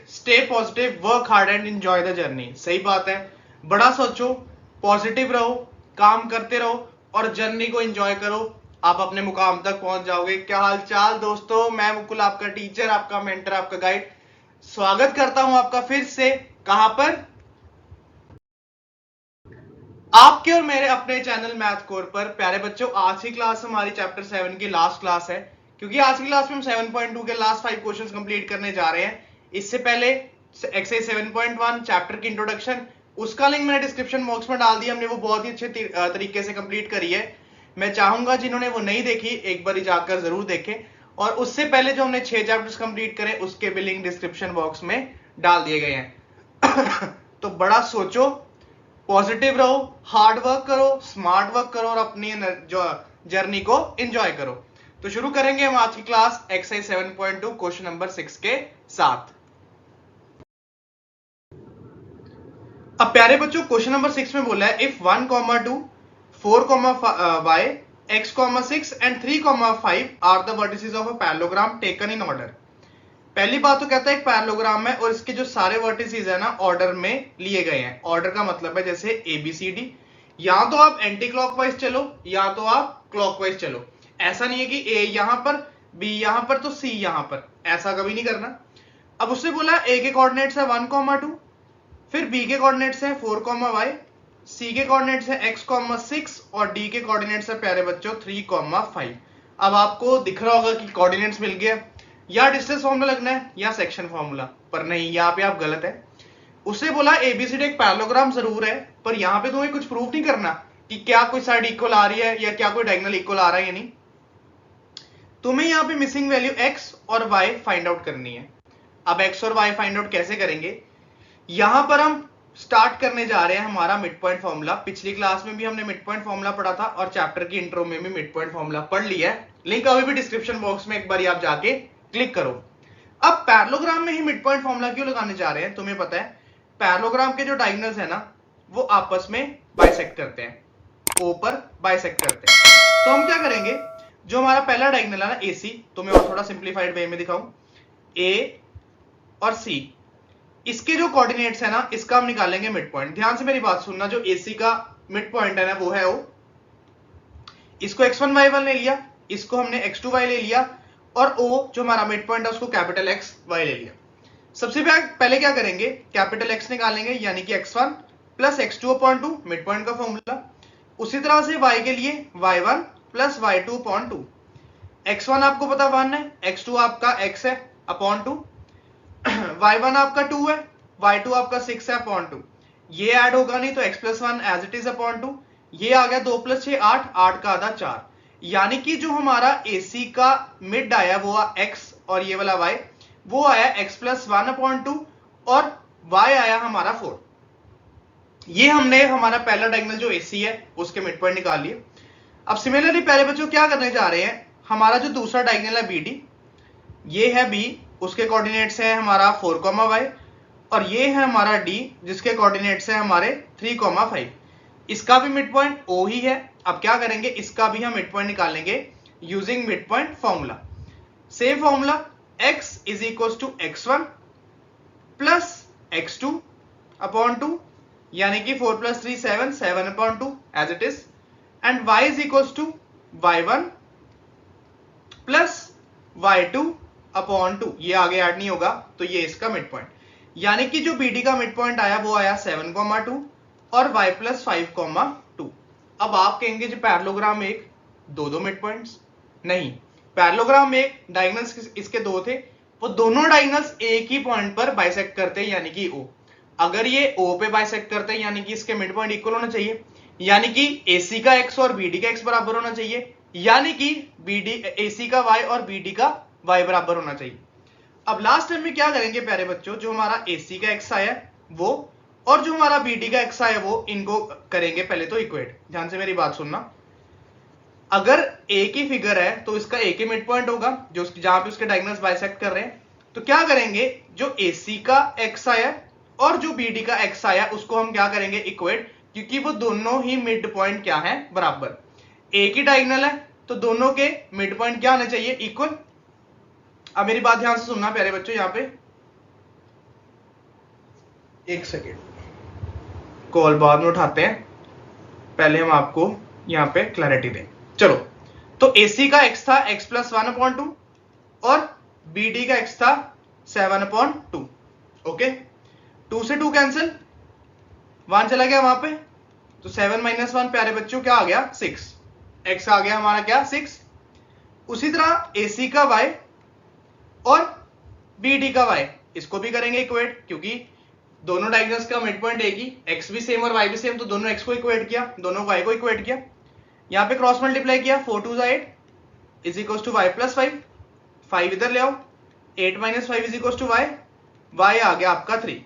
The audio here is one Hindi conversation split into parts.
Stay positive, work hard and enjoy the journey. सही बात है, बड़ा सोचो, पॉजिटिव रहो, काम करते रहो और जर्नी को एंजॉय करो, आप अपने मुकाम तक पहुंच जाओगे। क्या हाल चाल दोस्तों, मैं मुकुल आपका टीचर, आपका मेंटर, आपका गाइड, स्वागत करता हूं आपका फिर से। कहां पर? आपके और मेरे अपने चैनल मैथ कोर पर। प्यारे बच्चों, आज की क्लास हमारी चैप्टर 7 की लास्ट क्लास है, क्योंकि आज की क्लास में हम 7.2 के लास्ट 5 क्वेश्चंस कंप्लीट करने जा रहे हैं। इससे पहले एक्सरसाइज 7.1 चैप्टर की इंट्रोडक्शन, उसका लिंक मैंने डिस्क्रिप्शन बॉक्स में डाल दिया, हमने वो बहुत ही अच्छे तरीके से कंप्लीट करी है। मैं चाहूंगा जिन्होंने वो नहीं देखी एक बार जाकर जरूर देखें, और उससे पहले जो हमने 6 चैप्टर्स कंप्लीट करे उसके भी लिंक डिस्क्रिप्शन बॉक्स में डाल दिए गए हैं। तो बड़ा सोचो, पॉजिटिव रहो, हार्ड वर्क करो, स्मार्ट वर्क करो और अपनी जो जर्नी को एंजॉय करो। तो शुरू करेंगे हम आज की क्लास एक्सरसाइज 7.2 क्वेश्चन नंबर 6 के साथ। अब प्यारे बच्चों, क्वेश्चन नंबर 6 में बोला है if 1, 2, 4, y, x, 6 and 3, 5 are the vertices of a parallelogram taken in order. पहली बात तो कहता है एक पैरेललोग्राम है और इसके जो सारे वर्टिसेस है ना ऑर्डर में लिए गए हैं। ऑर्डर का मतलब है जैसे ABCD, या तो आप एंटी क्लॉकवाइज चलो या तो आप क्लॉकवाइज चलो। ऐसा नहीं है कि A यहां पर, B यहां पर तो C यहां पर, ऐसा कभी नहीं करना। अब उससे बोला A के कोऑर्डिनेट्स है 1, 2, फिर B के कोऑर्डिनेट्स है 4, y, C के कोऑर्डिनेट्स है x, 6 और D के कोऑर्डिनेट्स है प्यारे बच्चों 3, 5। अब आपको दिख रहा होगा कि कोऑर्डिनेट्स मिल गया, या डिस्टेंस फॉर्मूला लगना है या सेक्शन फॉर्मूला, पर नहीं, यहाँ पे आप गलत है। उससे बोला ABCD एक पैरेललोग्राम जरूर है, पर यहाँ पे तुम्हें कुछ प्रूफ नहीं करना कि क्या कोई साइड इक्वल आ रही है या क्या कोई डायगोनल इक्वल आ रहा है या नहीं। तुम्हें यहाँ पे मिसिंग वैल्यू x और y फाइंड आउट करनी है। अब x और y फाइंड आउट कैसे करेंगे? यहां पर हम स्टार्ट करने जा रहे हैं हमारा मिड पॉइंट फॉर्मूला। पिछली क्लास में भी हमने मिड पॉइंट फॉर्मूला पढ़ा था और चैप्टर की इंट्रो में भी मिड पॉइंट फॉर्मूला पढ़ लिया है, लिंक अभी भी डिस्क्रिप्शन बॉक्स में एक बार आप जाके क्लिक करो। अब पैरेललोग्राम में ही मिड पॉइंट फॉर्मूला क्यों लगाने जा रहे हैं? तुम्हें पता है पैरेललोग्राम के जो डायगोनल्स है ना वो आपस में बाइसेक्ट करते हैं, ओ पर बाइसेक्ट करते हैं। तो हम क्या करेंगे, जो हमारा पहला डायगोनल है ना AC, तो मैं और थोड़ा सिंप्लीफाइड वे में दिखाऊं, A और C, इसके जो कोऑर्डिनेट्स है ना इसका हम निकालेंगे मिड पॉइंट। ध्यान से मेरी बात सुनना, जो AC का मिड पॉइंट है ना वो है O। इसको x1 y1 ले लिया, इसको हमने x2 y ले लिया, और O जो हमारा मिड पॉइंट है उसको कैपिटल X y ले लिया। सबसे पहले क्या करेंगे, कैपिटल X निकालेंगे, यानी कि x1 plus x2/2 mid point का फॉर्मूला। उसी तरह से y के लिए y1 प्लस y2/2। x1 आपको पता 1 है, x2 आपका x है अपॉन 2, y1 आपका 2 है, y2 आपका 6 है अपॉन 2। ये ऐड होगा नहीं तो x plus 1 as it is upon 2। ये आ गया 2 प्लस 6 8, 8 का आधा 4। यानी कि जो हमारा AC का मिड आया वो x और ये वाला y वो आया x प्लस 1 अपॉन 2 और y आया हमारा 4। ये हमने हमारा पहला डायगोनल जो AC है उसके मिड पॉइंट निकाल लिए। अब सिमिलरली पहले बच्चों क्या करने जा रहे हैं, हमारा जो दूसरा डायगोनल है BD, ये है B, उसके कोऑर्डिनेट्स है हमारा 4, y, और ये है हमारा D जिसके कोऑर्डिनेट्स है हमारे 3, 5। इसका भी मिड पॉइंट O ही है। अब क्या करेंगे, इसका भी हम मिड पॉइंट निकालेंगे using mid point formula. Same formula, x is equal to x1 plus x2 upon 2, यानी कि 4 plus 3 7, 7 upon 2 as it is, and y is equal to y1 plus y2 upon 2। ये आगे ऐड नहीं होगा, तो ये इसका मिड पॉइंट, यानी कि जो BD का मिड पॉइंट आया वो आया 7, 2 और y प्लस 5, 2। अब आप कहेंगे जो पैरेललोग्राम में एक दो मिड पॉइंट्स, नहीं, पैरेललोग्राम में एक डायगोनल्स इसके दो थे, वो दोनों डायगोनल्स एक ही पॉइंट पर बाइसेक्ट करते हैं, यानी कि O। अगर ये O पे बाइसेक्ट करते हैं यानी कि इसके मिड पॉइंट इक्वल होना चाहिए, यानी कि AC का x और BD का x बराबर होना चाहिए, यानी कि AC का y और BD का y बराबर होना चाहिए। अब लास्ट टाइम में क्या करेंगे प्यारे बच्चों, जो हमारा AC का x आया वो और जो हमारा BD का x आया वो, इनको करेंगे पहले तो इक्वेट। ध्यान से मेरी बात सुनना, अगर A की फिगर है तो इसका A के मिड पॉइंट होगा जो जहां पे उसके डायगोनल्स बाइसेक्ट कर रहे हैं। तो क्या करेंगे, जो AC का x आया और जो BD का x आया उसको हम क्या करेंगे, इक्वेट, क्योंकि वो दोनों ही मिड पॉइंट क्या है, बराबर। A की डायगोनल है तो दोनों के मिड पॉइंट क्या आने चाहिए, इक्वल। अब मेरी बात ध्यान से सुनना प्यारे बच्चों, यहाँ पे एक सेकेंड, कॉल बाद में उठाते हैं, पहले हम आपको यहां पे क्लैरिटी दें। चलो, तो AC का x था x प्लस 1/2 और BD का x था 7/2। ओके, 2 से 2 कैंसिल, 1 चला गया वहां पे, तो 7 - 1 प्यारे बच्चों क्या आ गया 6, x आ गया हमारा क्या 6। उसी तरह AC का y और BD का y, इसको भी करेंगे इक्वेट, क्योंकि दोनों डायगोनल्स का मिड पॉइंट एक ही, x भी सेम और y भी सेम, तो दोनों x को इक्वेट किया, दोनों y को इक्वेट किया, यहां पे क्रॉस मल्टीप्लाई किया, 4 2 8 is equal to y plus 5, 5 इधर ले आओ, 8 - 5 is equal to y, y आ गया आपका 3।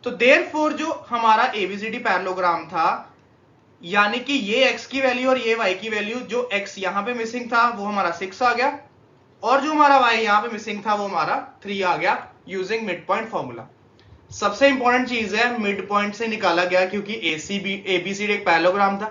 तो देयरफॉर जो हमारा ABCD पैरेललोग्राम था, यानी कि ये x की वैल्यू और ये y की वैल्यू, जो x यहां पे मिसिंग था वो हमारा 6 आ गया, और जो हमारा y यहां पे मिसिंग था वो हमारा 3 आ गया, यूजिंग मिड पॉइंट फॉर्मूला। सबसे इंपॉर्टेंट चीज है मिड पॉइंट से निकाला गया, क्योंकि ABCD एक पैरेललोग्राम था,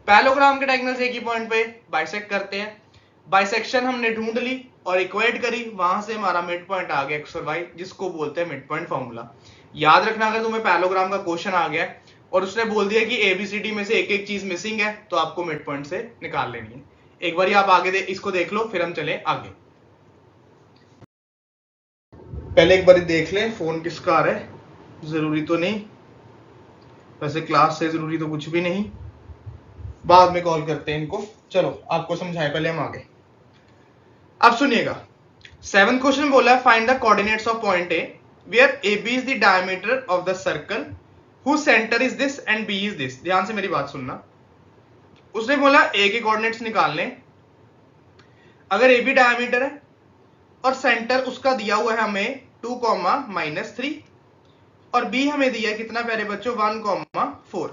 पैरेललोग्राम के डायगोनल्स एक ही पॉइंट पे बाइसेक्ट करते हैं, बाइसेक्शन हमने ढूंढ ली और इक्वेट करी, वहां से हमारा मिड पॉइंट आ गया x और y, जिसको बोलते हैं मिड पॉइंट फॉर्मूला। याद रखना, अगर तुम्हें पैरेललोग्राम का क्वेश्चन आ गया और उसने बोल दिया कि ABCD में से एक एक चीज मिसिंग है, तो आपको मिड पॉइंट से निकाल लेनी है। एक बार आप आगे इसको देख लो, फिर हम चले आगे। पहले एक बार देख लें फोन किसका आ रहा है, जरूरी तो नहीं, वैसे क्लास से जरूरी तो कुछ भी नहीं, बाद में कॉल करते हैं इनको। चलो आपको समझाए, पहले हम आगे। अब सुनिएगा, 7th क्वेश्चन बोला है find the coordinates of point A where AB is the diameter of the circle whose centre is this and B is this. ध्यान से मेरी बात सुनना, उसने बोला A के कोऑर्डिनेट्स निकालने। अगर AB डायमीटर है और सेंटर उसका दिया हुआ है हमें 2, -3, और B हमें दिया है कितना प्यारे बच्चों 1, 4।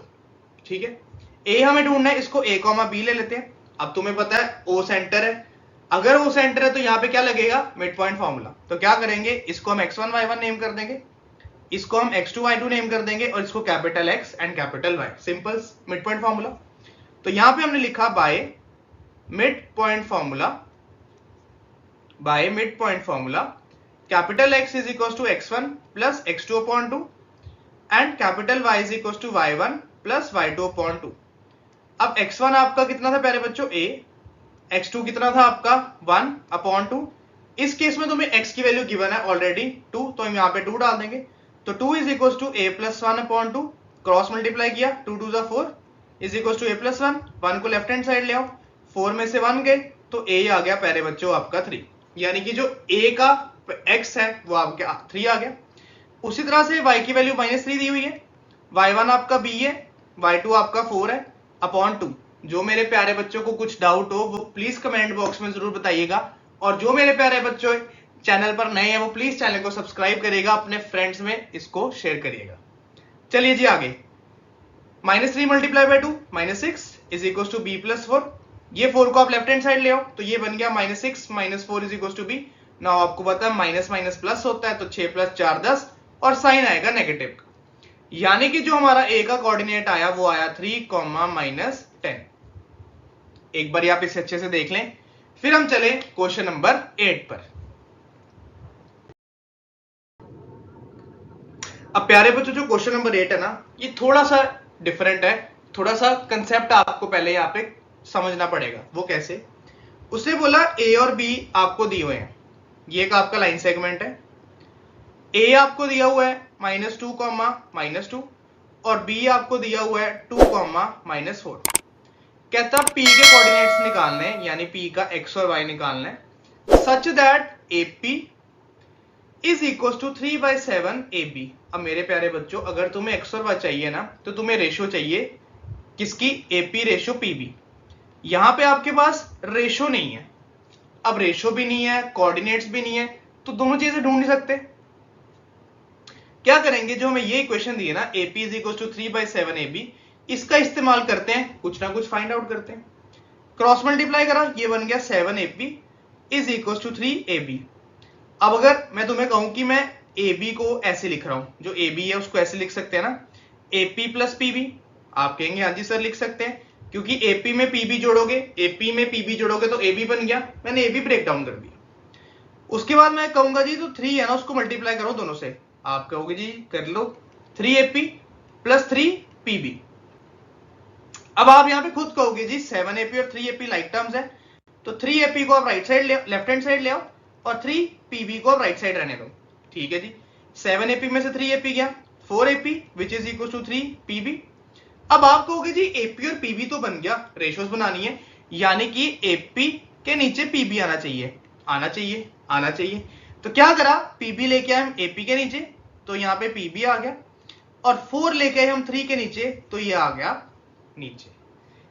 ठीक है, A हमें ढूंढना है, इसको A, B ले लेते हैं। अब तुम्हें पता है O सेंटर है, अगर O सेंटर है तो यहां पे क्या लगेगा मिड पॉइंट फॉर्मूला। तो क्या करेंगे, इसको हम x1 y1 नेम कर देंगे, इसको हम x2 y2 नेम कर देंगे, और इसको capital X and capital Y, simple mid point formula. तो यहां पे हमने लिखा by mid point formula, by mid point formula capital X is equal to x1 plus x2/2 and capital Y is equal to y1 plus y2/2। अब x1 आपका कितना था प्यारे बच्चों a, x2 कितना था आपका 1/2। इस केस में तुम्हें x की वैल्यू गिवन है ऑलरेडी 2, तो हम यहाँ पे 2 डाल देंगे, तो 2 is equal to a plus 1/2, cross multiply किया, 2 2 जा 4 is equal to a plus 1, 1 को लेफ्ट हैंड साइड ले आओ, 4 में से 1 गए, तो a आ गया प्यारे बच्चों आपका 3, यानी कि जो a का x है वो आपका 3 आ गया। उसी तरह से y की वैल्यू -3 दी हुई है, y1 आपका b है, y2 आपका 4 है अपॉन 2। जो मेरे प्यारे बच्चों को कुछ डाउट हो वो प्लीज कमेंट बॉक्स में जरूर बताइएगा, और जो मेरे प्यारे बच्चों चैनल पर नए हैं वो प्लीज चैनल को सब्सक्राइब करिएगा, अपने फ्रेंड्स में इसको शेयर करिएगा। चलिए जी आगे, -3 multiply by 2 -6 is equal to b plus 4। ये 4 को आप लेफ्ट हैंड साइड ले आओ, तो ये बन गया -6 - 4 is equal to b। Now आपको पता है माइनस माइनस प्लस होता है, तो 6 + 4 10, और साइन आएगा नेगेटिव, यानी कि जो हमारा a का कोऑर्डिनेट आया वो आया 3, -10। एक बार आप इसे अच्छे से देख लें, फिर हम चले क्वेश्चन नंबर 8 पर। अब प्यारे बच्चों जो क्वेश्चन नंबर 8 है ना, ये थोड़ा सा डिफरेंट है, थोड़ा सा कंसेप्ट आपको पहले यहाँ पे समझना पड़ेगा। वो कैसे, उसने बोला a और b आपको दिए हुए हैं, ये एक आपका लाइन सेगमेंट है, a आपको दिया हुआ है -2, -2, और b आपको दिया हुआ है 2, -4। कहता p के कोऑर्डिनेट्स निकालने हैं, यानी p का x और y निकालना है, such that AP is equal to 3/7 AB। अब मेरे प्यारे बच्चों अगर तुम्हें x और y चाहिए ना, तो तुम्हें रेशो चाहिए किसकी, AP रेशो PB। यहां पे आपके पास रेशो नहीं है, अब रेशो भी नहीं है, कोऑर्डिनेट्स भी नहीं है, तो दोनों चीजें ढूंढ नहीं सकते। क्या करेंगे, जो हमें ये इक्वेशन दी है ना AP is equal to 3/7 AB, इसका इस्तेमाल करते हैं, कुछ ना कुछ फाइंड आउट करते हैं। क्रॉस मल्टीप्लाई करा, ये बन गया 7AP is equal to 3AB। अब अगर मैं तुम्हें कहूं कि मैं AB को ऐसे लिख रहा हूं, जो AB है उसको ऐसे लिख सकते हैं ना, AP प्लस PB, आप कहेंगे हाँ जी सर लिख सकते हैं, क्योंकि AP में PB जोड़ोगे, AP में PB जोड़ोगे तो AB बन गया, मैंने AB ब्रेक डाउन कर दिया। उसके बाद मैं कहूंगा जी तो 3 है ना, उसको मल्टीप्लाई करो दोनों से, आप कहोगे जी कर लो, 3AP प्लस 3PB। अब आप यहां पे खुद कहोगे जी 7AP और 3AP लाइक टर्म्स है, तो 3AP को आप राइट साइड ले, लेफ्ट हैंड साइड ले आओ और 3PB को आप राइट साइड रहने दो। ठीक है जी, 7AP में से 3AP गया, 4AP which is equal to 3PB। अब आप कहोगे जी AP और PB तो बन गया, रेशियोज बनानी है, यानी कि AP के नीचे PB आना चाहिए, आना चाहिए, आना चाहिए। तो क्या करा, PB लेके आए हम AP के नीचे, तो यहाँ पे PB आ गया, और 4 लेके आए हम 3 के नीचे, तो ये आ गया नीचे।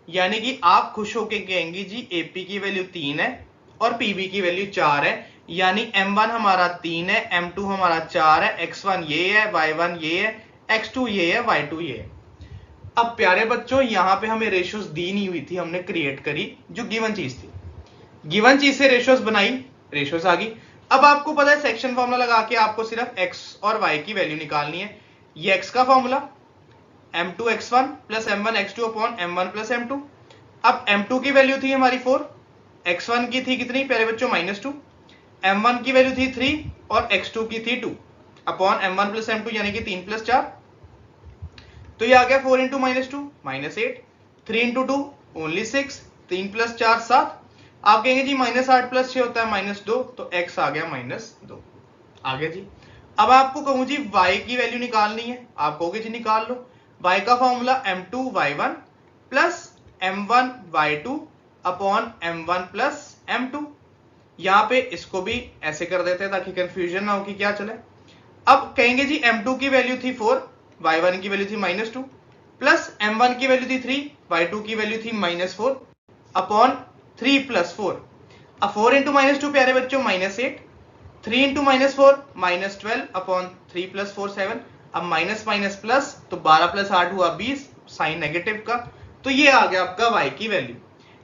यानी कि आप खुश होके कहेंगे जी AP की वैल्यू 3 है और PB की वैल्यू 4 है, यानी M1 हमारा 3 है, M2 हमारा 4 है, X1 ये है, Y1 ये है, X2 ये है, Y2 ये है। अब प्यारे बच्चों यहां पे हमें रेशियोज दी नहीं हुई थी, हमने क्रिएट करी जो गिवन चीज थी, गिवन चीज से रेशियोज बनाई, रेशियोज आ गई। अब आपको पता है सेक्शन फॉर्मूला लगा के आपको सिर्फ x और y की वैल्यू निकालनी है। ये x का formula m2x1 plus m1x2 upon m1 plus m2। अब m2 की वैल्यू थी हमारी 4, x1 की थी कितनी प्यारे बच्चों -2, m1 की वैल्यू थी 3 और x2 की थी 2 अपॉन m1 प्लस m2 यानी कि 3 प्लस 4। तो ये आ गया 4 इंटू -2 -8, 3 इंटू 2 ओनली 6, 3 प्लस 4 7। आप कहेंगे जी -8 प्लस 6 होता है -2, तो x आ गया -2 आ गया जी। अब आपको कहूं जी y की वैल्यू निकालनी है, आप कहोगे जी निकाल लो। y का formula m2y1 plus m1y2 upon m1 plus m2। यहां पे इसको भी ऐसे कर देते हैं ताकि कंफ्यूजन ना हो कि क्या चले। अब कहेंगे जी m2 की वैल्यू थी 4, y1 की वैल्यू थी -2 प्लस m1 की वैल्यू थी 3, y2 की वैल्यू थी -4 अपॉन 3 प्लस 4। अब 4 इंटू -2 प्यारे बच्चों -8, 3 इंटू -4 -12 अपॉन 3 प्लस 4 7। अब माइनस माइनस प्लस, तो 12 प्लस 8 हुआ 20, साइन नेगेटिव का, तो ये आ गया आपका y की वैल्यू।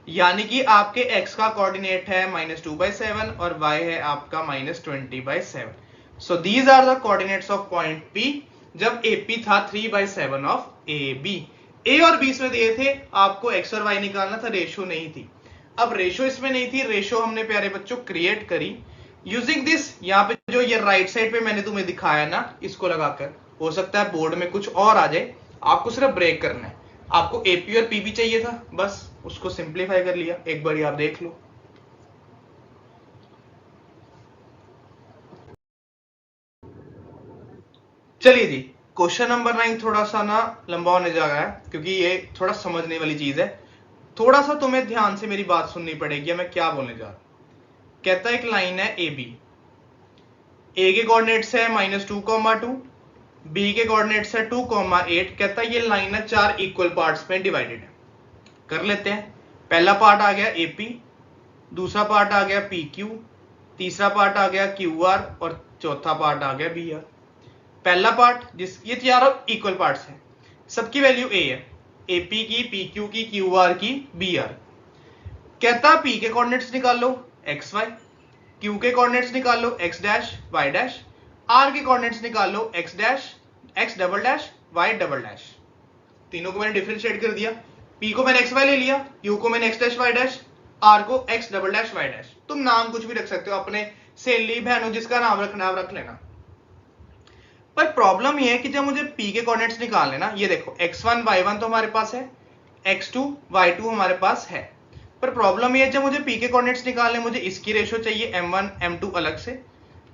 यानी कि आपके x का कोऑर्डिनेट है -2/7 और y है आपका -20/7। So these are the coordinates of point P जब AP था 3/7 ऑफ AB। A और B में दिए थे, आपको x और y निकालना था, रेशियो नहीं थी। अब रेशियो इसमें नहीं थी, रेशियो हमने प्यारे बच्चों क्रिएट करी यूजिंग दिस। यहाँ पे जो ये राइट साइड पे मैंने तुम्हें दिखाया ना, इसको लगाकर, हो सकता है बोर्ड में कुछ और आ जाए, आपको सिर्फ ब्रेक करना है। आपको AP और PB चाहिए था, बस उसको सिंप्लीफाई कर लिया, एक बार आप देख लो। चलिए जी, क्वेश्चन नंबर 9 थोड़ा सा ना लंबा होने जा रहा है, क्योंकि ये थोड़ा समझने वाली चीज है। थोड़ा सा तुम्हें ध्यान से मेरी बात सुननी पड़ेगी, मैं क्या बोलने जा रहा हूं। कहता है एक लाइन है AB, A के कोऑर्डिनेट्स है -2,2, B के कोऑर्डिनेट्स है 2,8। कहता है ये लाइन है 4 इक्वल पार्ट्स में डिवाइडेड है। कर लेते हैं। पहला पार्ट आ गया AP, दूसरा पार्ट आ गया PQ, तीसरा पार्ट आ गया QR और चौथा पार्ट आ गया BR। पहला पार्ट, जिस ये चारों इक्वल पार्ट्स हैं, सबकी वैल्यू A है, AP की, PQ की, QR की, BR। कहता P के कोऑर्डिनेट्स निकाल लो XY, Q के कोऑर्डिनेट्स निकाल लो X dash Y dash, R के कोऑर्डिनेट्स निकाल लो X dash X double dash Y double dash. तीनों को मैंने डिफरेंशिएट कर दिया, P को मैंने XY ले लिया, Q को मैंने X dash Y dash, R को X double dash Y dash. तुम नाम कुछ भी रख सकते हो, अपने सहेली बहनों जिसका नाम रखना रख लेना। पर प्रॉब्लम ये है कि जब मुझे P के कोऑर्डिनेट्स निकालने ना, ये देखो X1 Y1 तो हमारे पास है, X2 Y2 हमारे पास है, पर प्रॉब्लम ये है जब मुझे P के कोऑर्डिनेट्स निकालने मुझे इसकी रेशियो चाहिए M1 M2 अलग से,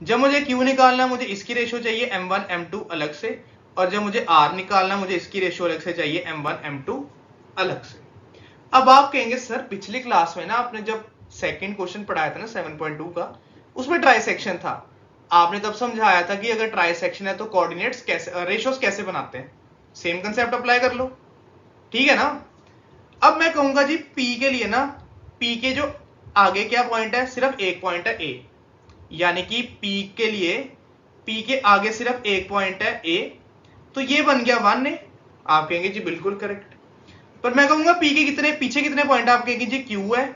जब मुझे Q निकालना मुझे इसकी रेशियो चाहिए M1 M2 अलग से, और जब मुझे R निकालना मुझे इसकी रेशियो अलग से चाहिए M1 M2 अलग से। अब आप कहेंगे सर पिछली क्लास में ना आपने जब सेकंड क्वेश्चन पढ़ाया था ना 7.2 का, उसमें ट्राइसेक्शन था, आपने तब समझाया था कि अगर ट्राइसेक्शन है तो कोऑर्डिनेट्स कैसे, रेशियोज कैसे बनाते हैं। सेम कंसेप्ट अप्लाई कर लो, ठीक है ना। अब मैं कहूंगा जी P के लिए ना, P के जो आगे क्या पॉइंट है, सिर्फ एक पॉइंट है A, यानी कि P के लिए P के आगे सिर्फ एक पॉइंट है A, तो ये बन गया 1 A। आप कहेंगे जी बिल्कुल करेक्ट। पर मैं कहूंगा P के कितने पीछे कितने पॉइंट है, आप कहेंगे जी Q है,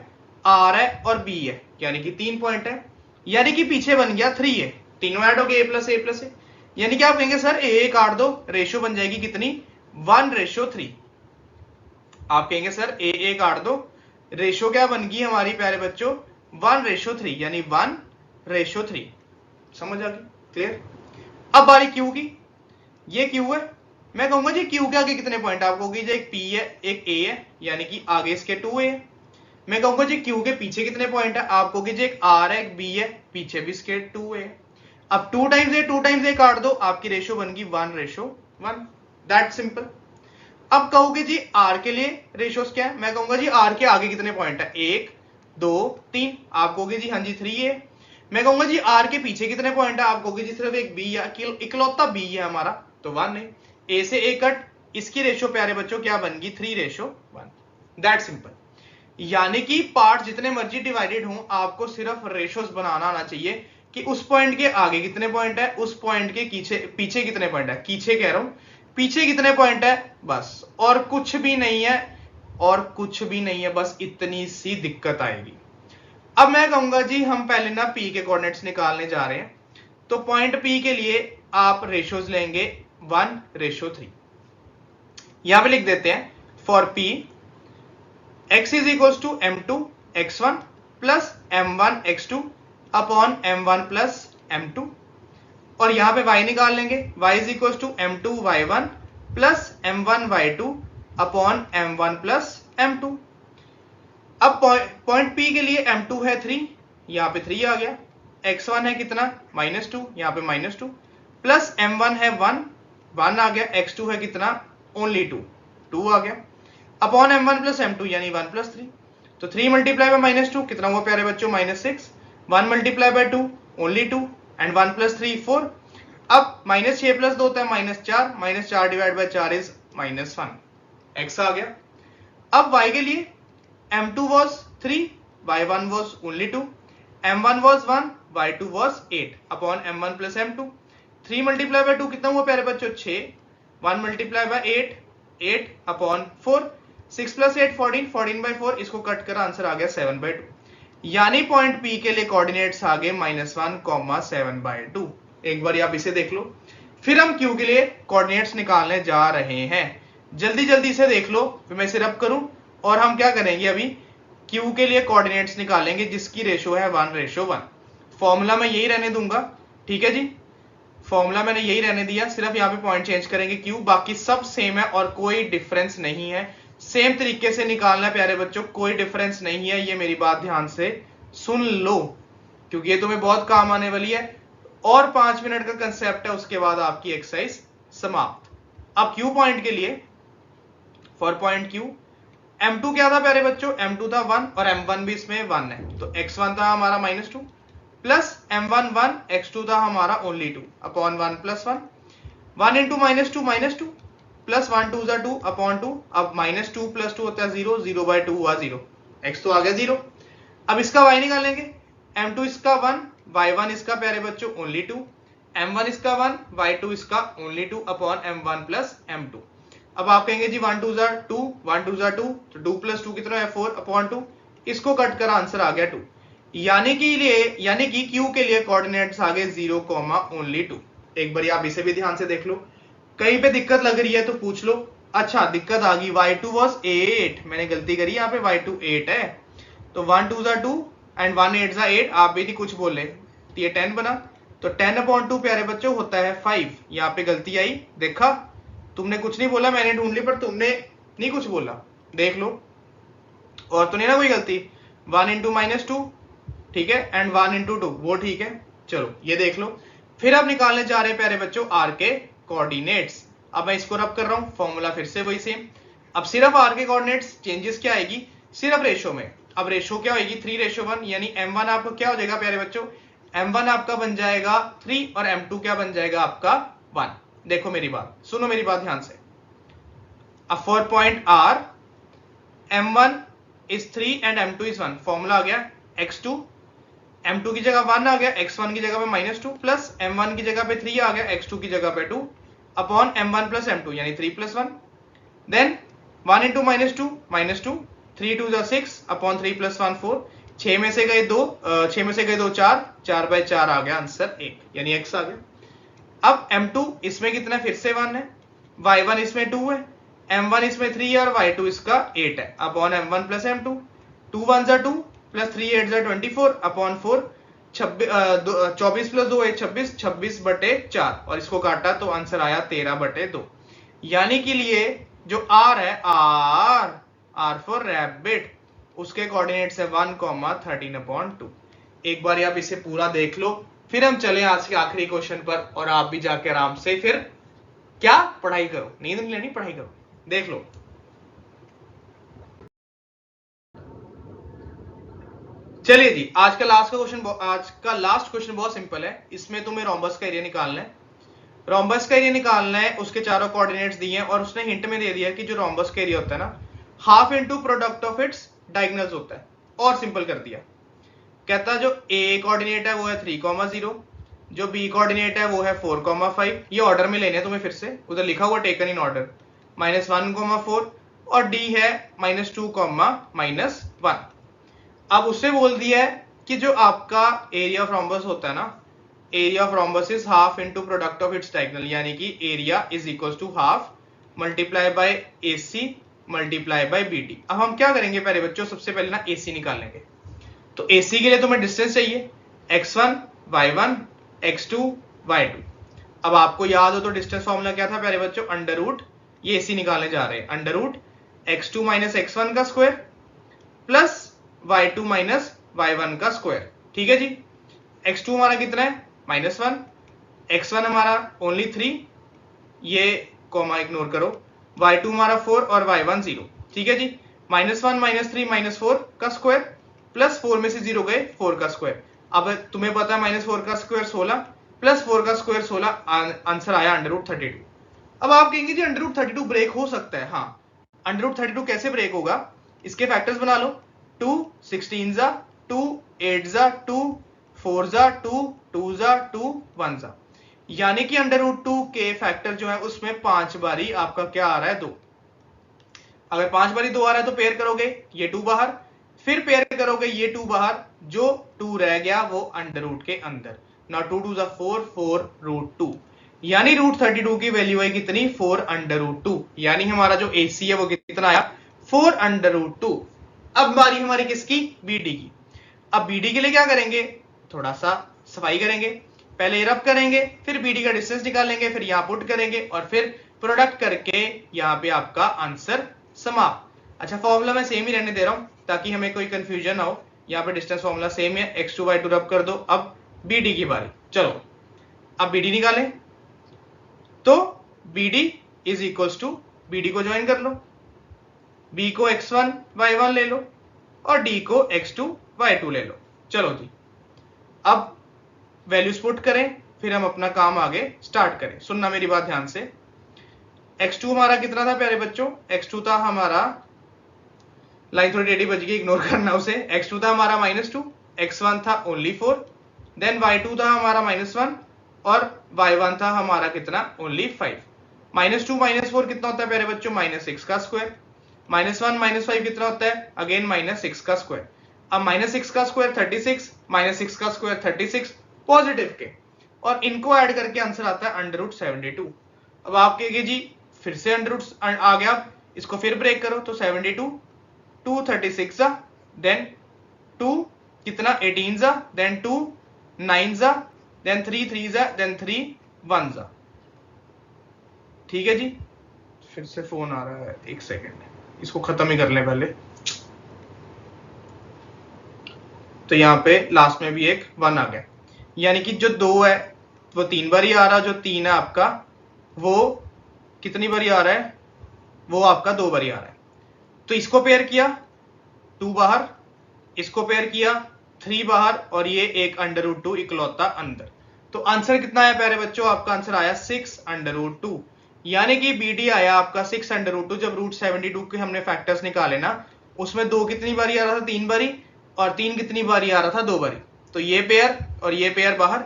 R है और B है, यानी कि 3 पॉइंट है, यानी कि पीछे बन गया 3 A। तीनों ऐड हो गए A plus A plus A, यानी कि आप कहेंगे सर A काट दो, रेशियो बन जाएगी कितनी 1:3। आप कहेंगे सर A काट दो, रेशियो क्या बन गई हमारी प्यारे बच्चों 1:3, यानी 1:3। समझ आ गई, क्लियर। अब बारी Q की, ये Q है, मैं कहूंगा जी क्यू के आगे कितने पॉइंट है, आप कहोगे जी एक पी है एक ए है, यानी कि आगे इसके 2 ए। मैं कहूंगा जी क्यू के पीछे कितने पॉइंट है, आप कहोगे जी एक आर है एक बी है, पीछे भी इसके 2 ए। अब 2 टाइम्स ए काट दो, आपकी रेशो बन गई 1:1, दैट सिंपल। अब कहोगे जी आर के लिए रेशोस क्या है, मैं कहूंगा जी आर के आगे कितने पॉइंट है, 1 2 3, आप कहोगे जी हाँ जी 3 ए। मैं कहूंगा जी आर के पीछे कितने पॉइंट है, आप कहोगे जी सिर्फ एक बी है, इकलौता बी है हमारा, तो 1 नहीं, ए से ए कट, इसकी रेशो प्यारे बच्चों क्या बन गई 3:1, दैट सिंपल। यानी कि पार्ट जितने मर्जी डिवाइडेड हो, आपको सिर्फ रेशोस बनाना आना चाहिए कि उस पॉइंट के आगे कितने पॉइंट है, उस पॉइंट के पीछे कितने पॉइंट है, पीछे कह रहा हूं, पीछे कितने पॉइंट है, बस, और कुछ भी नहीं है, और कुछ भी नहीं है, बस इतनी सी दिक्कत आएगी। अब मैं कहूंगा जी हम पहले ना पी के कोऑर्डिनेट्स निकालने जा रहे हैं, तो पॉइंट पी के लिए आप रेशोज लेंगे 1:3। यहां पे लिख देते हैं for P x is equals to m2 x1 plus m1 x2 upon m1 plus m2, और यहां पे y निकाल लेंगे, y is equals to m2 y1 plus m1 y2 upon m1 plus m2। अब पॉइंट P के लिए m2 है 3, यहां पे 3 आ गया, x1 है कितना -2, यहां पे -2, प्लस m1 है 1 आ गया, x2 है कितना ओनली 2 आ गया, अपॉन m1 प्लस m2 यानी 1 प्लस 3, तो 3 मल्टीप्लाई बाय -2 कितना हुआ प्यारे बच्चों -6, 1 multiply by 2 only 2, and 1 plus 3 4। अब -6 प्लस 2 होता है -4, -4 डिवाइड बाय 4 इज -1, x आ गया। अब y के लिए m2 was 3, y1 was only 2, m1 was 1, y2 was 8 upon m1 plus m2। 3 multiply by 2 कितना हुआ प्यारे बच्चों 6, 1 multiply by 8 8 upon 4, 6 plus 8 14, 14 by 4, इसको कट कर आंसर आ गया 7/2। यानी पॉइंट P के लिए कोऑर्डिनेट्स आ गए -1, 7/2। एक बार आप इसे देख लो, फिर हम Q के लिए कोऑर्डिनेट्स निकालने जा रहे हैं। जल्दी जल्दी से देख लो, फिर मैं इसे रब करूं, और हम क्या करेंगे अभी Q के लिए कोऑर्डिनेट्स निकालेंगे जिसकी रेशो है 1:1। फॉर्मूला मैं यही रहने दूंगा, ठीक है जी, फॉर्मूला मैंने यही रहने दिया, सिर्फ यहाँ पे पॉइंट चेंज करेंगे Q, बाकी सब सेम है और कोई डिफरेंस नहीं है। सेम तरीके से निकालना है प्यारे बच्चों, कोई डिफरेंस नहीं है, ये मेरी बात ध्यान से सुन लो क्योंकि ये तुम्हें बहुत काम आने वाली है, और 5 मिनट का कंसेप्ट है, उसके बाद आपकी एक्सरसाइज समाप्त। अब Q पॉइंट के लिए, फॉर पॉइंट Q m2 क्या था प्यारे बच्चों, m2 था 1 और m1 भी इसमें 1 है, तो x1 था हमारा -2 प्लस m1 1, x2 था हमारा only 2 upon 1 plus 1, 1 into -2 plus 1 2 2 upon 2, अब -2 प्लस 2 होता है 0, 0/2 हुआ 0, x तो आ गया 0। अब इसका y निकालेंगे, m2 इसका 1, y1 इसका प्यारे बच्चों ओनली 2, m1 इसका 1, y2 इसका only 2 upon m1 plus m2। अब आप कहेंगे जी 1 2 2, 1 2 2, तो 2 प्लस 2 कितना है 4 अपॉन 2, इसको कट कर आंसर आ गया 2। यानी कि Q के लिए कोऑर्डिनेट्स आ गए 0, ओनली 2। एक बार आप इसे भी ध्यान से देख लो, कहीं पे दिक्कत लग रही है तो पूछ लो। अच्छा दिक्कत आ गई, y2 was 8, मैंने गलती करी, यहाँ पे y2 8 है, तो 1 2 2 एंड 1 8 8, आप भी नहीं कुछ बोले, तो ये 10 बना, तो 10/2 प्यारे बच्चों होता है 5। यहाँ पे गलती आई, देखा, तुमने कुछ नहीं बोला, मैंने ढूंढ ली, पर तुमने नहीं कुछ बोला, देख लो, और तो नहीं ना कोई गलती। 1 इंटू -2 ठीक है, एंड 1 इंटू 2 वो ठीक है, चलो ये देख लो। फिर अब निकालने जा रहे हैं प्यारे बच्चों आर के कोऑर्डिनेट्स। अब मैं इसको रब कर रहा हूं, फॉर्मूला फिर से वही सेम। अब सिर्फ आर के कोऑर्डिनेट्स चेंजेस क्या आएगी, सिर्फ रेशो में। अब रेशो क्या होगी 3:1, यानी m1 आपको क्या हो जाएगा प्यारे बच्चों, m1 आपका बन जाएगा 3 और m2 क्या बन जाएगा आपका 1। देखो मेरी बात, सुनो मेरी बात ध्यान से। अब for point R m1 is 3 and m2 is 1, formula आ गया x2, m2 की जगह 1 आ गया, x1 की जगह पे -2 प्लस m1 की जगह पे 3 आ गया, x2 की जगह पे 2 अपॉन m1 प्लस m2 यानी 3 plus 1, then 1 into -2 3 2 6 upon 3 plus 1 4, 6 में से गए 2 4, 4/4 आ गया आंसर 1, यानी x आ गया। अब m2 इसमें कितना फिर से 1 है, y1 इसमें 2 है, m1 इसमें 3 है और y2 इसका 8 है upon m1 plus m2, 2 1 2 plus 3 8 24 upon 4, 24 plus 2 26, 26/4, और इसको काटा तो आंसर आया 13/2। यानी कि लिए जो आर है, आर फॉर रैबिट, उसके कोऑर्डिनेट्स है 1,13/2। एक बार आप इसे पूरा देख लो, फिर हम चले आज के आखिरी क्वेश्चन पर, और आप भी जाके आराम से फिर क्या पढ़ाई करो, नींद नहीं लेनी, पढ़ाई करो। देख लो, चलिए जी, आज का लास्ट क्वेश्चन बहुत सिंपल है। इसमें तुम्हें रोम्बस का एरिया निकालना है। रोम्बस का एरिया निकालना है, उसके चारों कोऑर्डिनेट्स दिए हैं, और उसने हिंट में दे दिया कि जो रोम्बस का एरिया होता है ना, half into product of it's diagonals होता है। और सिंपल कर दिया, कहता है जो ए कोऑर्डिनेट है वो है 3,0, जो बी कोऑर्डिनेट है वो है 4,5। ये ऑर्डर में लेने हैं तुम्हें, फिर से उधर लिखा हुआ टेकन इन ऑर्डर, -1,4, और डी है -2, -1। अब उससे बोल दिया है कि जो आपका एरिया ऑफ रोम्बस होता है ना, area of rhombus is half into product of its diagonal, यानी कि area is equal to half multiply by AC multiply by BD। अब हम क्या करेंगे पहले बच्चों, सबसे पहले ना AC निकाल लेंगे। तो AC के लिए तुम्हें डिस्टेंस चाहिए, x1 y1 x2 y2। अब आपको याद हो तो डिस्टेंस फॉर्मूला क्या था प्यारे बच्चों, अंडर रूट, ये AC निकालने जा रहे हैं, under root x2 minus x1 का square plus y2 minus y1 का स्क्वायर। ठीक है जी। x2 हमारा कितना है, -1, x1 हमारा ओनली 3, ये कॉमा इग्नोर करो, y2 हमारा 4 और y1 0। ठीक है जी। -1 -3 -4 का स्क्वायर प्लस 4 में से 0 गए, 4 का स्क्वायर। अब तुम्हें पता है -4 का स्क्वायर 16 प्लस 4 का स्क्वायर 16, आंसर आया √32। अब आप कहेंगे जी √32 ब्रेक हो सकता है। हाँ, √32 कैसे ब्रेक होगा, इसके फैक्टर्स बना लो, 2 16 जा 2 8 जा 2 4 जा 2 2 जा 2 1 जा, यानी कि √2 के फैक्टर जो है उसमें 5 बारी आपका क्या आ रहा है, 2। अगर 5 बारी 2 आ रहा है तो पेयर करोगे ये 2 बाहर, फिर पेयर करोगे ये 2 बाहर, जो 2 रह गया वो अंडर रूट के अंदर। ना 2 2 4 4 √2, यानी √32 की वैल्यू है कितनी, 4 अंडर रूट 2, यानी हमारा जो AC है वो कितना आया, 4 अंडर रूट 2। अब बारी हमारी किसकी, BD की। अब BD के लिए क्या करेंगे, थोड़ा सा सफाई करेंगे, पहले रब करेंगे, फिर BD का डिस्टेंस निकालेंगे, फिर यहां पुट करेंगे, और फिर प्रोडक्ट करके यहां पे आपका आंसर समाप्त। अच्छा, फॉर्मूला मैं सेम ही रहने दे रहा हूं ताकि हमें कोई कंफ्यूजन ना हो। यहाँ पे डिस्टेंस फॉर्मूला सेम है, x2 y2 रब कर दो। अब BD की बारी, चलो अब BD निकालें, तो BD is equals to, BD को ज्वाइन कर लो, B को x1 y1 ले लो और D को x2 y2 ले लो। चलो जी, अब वैल्यूज पुट करें, फिर हम अपना काम आगे स्टार्ट करें। सुनना मेरी बात ध्यान से, x2 हमारा कितना था प्यारे बच्चों, x2 था हमारा, लाइन थोड़ी टेढ़ी बच गई, इग्नोर करना उसे। x2 था हमारा -2, x1 था ओनली 4, देन y2 था हमारा -1 और y1 था हमारा कितना, ओनली 5। -2 -4 कितना होता है प्यारे बच्चों, -6 का स्क्वायर, -1 -5 कितना होता है, अगेन -6 का स्क्वायर। अब -6 का स्क्वायर 36, -6 का स्क्वायर 36 पॉजिटिव के, और इनको ऐड करके आंसर आता है √72। अब आप कहेंगे जी फिर से अंडर रूट आ गया, इसको फिर ब्रेक करो, तो 72 2 36 जा, देन 2 कितना 18 जा, देन 2 9 जा, देन 3 3 जा, देन 3 1 जा। ठीक है जी। फिर से फोन आ रहा है, एक सेकेंड, इसको खत्म ही कर लें पहले। तो यहाँ पे लास्ट में भी एक 1 आ गया, यानी कि जो 2 है वो 3 बार ही आ रहा, जो 3 है आपका वो कितनी बारी आ रहा है, वो आपका 2 बारी आ रहा है। तो इसको पेयर किया 2 बाहर, इसको पेयर किया 3 बाहर, और ये एक √2 इकलौता अंदर। तो आंसर कितना है प्यारे बच्चों, आपका आंसर आया 6 √2, यानी कि BD आया आपका 6 √2। जब √72 के हमने फैक्टर्स निकाले ना, उसमें 2 कितनी बारी आ रहा था, 3 बारी, और 3 कितनी बारी आ रहा था, 2 बारी। तो ये पेयर और ये पेयर बाहर।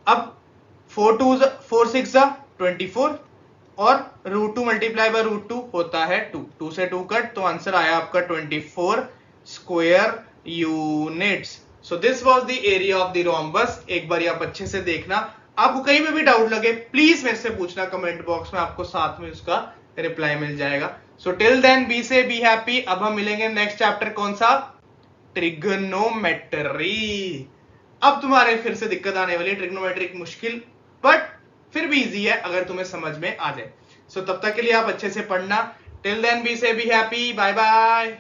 अब 4 6 24, और √2 मल्टीप्लाई बाय √2 होता है 2, 2 से 2 कट, तो आंसर आया आपका 24 square units. So this was the area of the rhombus. एक बार आप अच्छे से देखना, आपको कहीं पे भी डाउट लगे प्लीज मेरे से पूछना कमेंट बॉक्स में, आपको साथ में उसका रिप्लाई मिल जाएगा। सो टिल देन बी से बी हैप्पी। अब हम मिलेंगे नेक्स्ट चैप्टर, कौन सा, ट्रिग्नोमेट्री। अब तुम्हारे फिर से दिक्कत आने वाली है, ट्रिग्नोमेट्रिक मुश्किल बट फिर भी इजी है अगर तुम्हें समझ में आ जाए। सो तब तक के लिए आप अच्छे से पढ़ना। टिल देन बी से बी हैप्पी, बाय बाय।